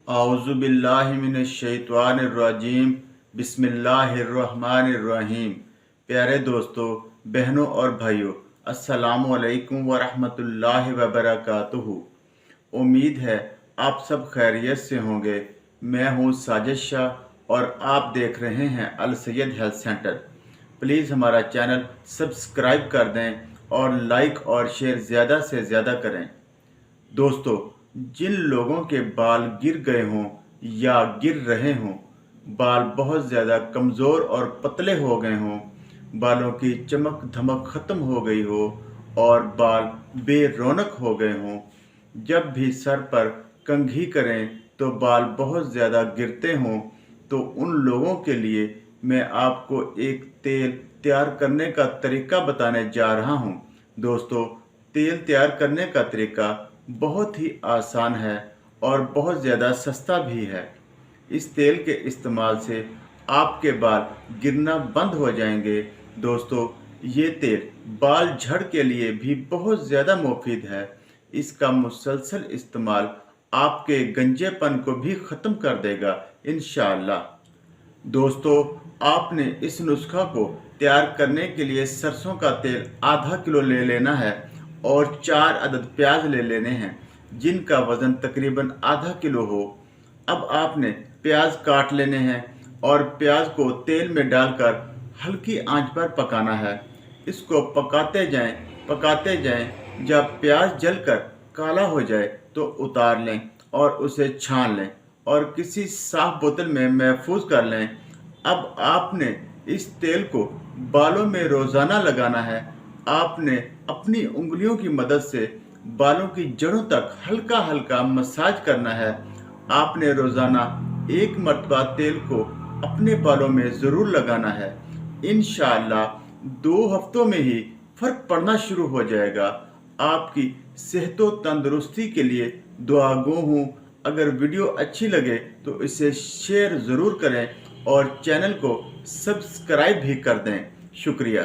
आऊज़ुबिल्लाहि मिनश्शैतानिर्रजीम बिस्मिल्लाहिर्रहमानिर्रहीम। प्यारे दोस्तों, बहनों और भाइयों, अस्सलामु अलैकुम वरहमतुल्लाहि वबरकातुहू। उम्मीद है आप सब खैरियत से होंगे। मैं हूँ साजिद शाह और आप देख रहे हैं अल सैयद हेल्थ सेंटर। प्लीज़ हमारा चैनल सब्सक्राइब कर दें और लाइक और शेयर ज़्यादा से ज़्यादा करें। दोस्तों, जिन लोगों के बाल गिर गए हों या गिर रहे हों, बाल बहुत ज़्यादा कमज़ोर और पतले हो गए हों, बालों की चमक धमक ख़त्म हो गई हो और बाल बेरौनक हो गए हों, जब भी सर पर कंघी करें तो बाल बहुत ज़्यादा गिरते हों, तो उन लोगों के लिए मैं आपको एक तेल तैयार करने का तरीका बताने जा रहा हूं। दोस्तों, तेल तैयार करने का तरीका बहुत ही आसान है और बहुत ज़्यादा सस्ता भी है। इस तेल के इस्तेमाल से आपके बाल गिरना बंद हो जाएंगे। दोस्तों, ये तेल बाल झड़ के लिए भी बहुत ज़्यादा मुफीद है। इसका मुसलसल इस्तेमाल आपके गंजेपन को भी ख़त्म कर देगा इंशाअल्लाह। दोस्तों, आपने इस नुस्खा को तैयार करने के लिए सरसों का तेल आधा किलो ले लेना है और 4 अदद प्याज ले लेने हैं जिनका वज़न तकरीबन आधा किलो हो। अब आपने प्याज काट लेने हैं और प्याज को तेल में डालकर हल्की आंच पर पकाना है। इसको पकाते जाएं। जब प्याज जलकर काला हो जाए तो उतार लें और उसे छान लें और किसी साफ बोतल में महफूज कर लें। अब आपने इस तेल को बालों में रोज़ाना लगाना है। आपने अपनी उंगलियों की मदद से बालों की जड़ों तक हल्का हल्का मसाज करना है। आपने रोज़ाना 1 मरतबा तेल को अपने बालों में ज़रूर लगाना है। इंशाअल्लाह 2 हफ्तों में ही फ़र्क पड़ना शुरू हो जाएगा। आपकी सेहत व तंदुरुस्ती के लिए दुआ गो हूँ। अगर वीडियो अच्छी लगे तो इसे शेयर ज़रूर करें और चैनल को सब्सक्राइब भी कर दें। शुक्रिया।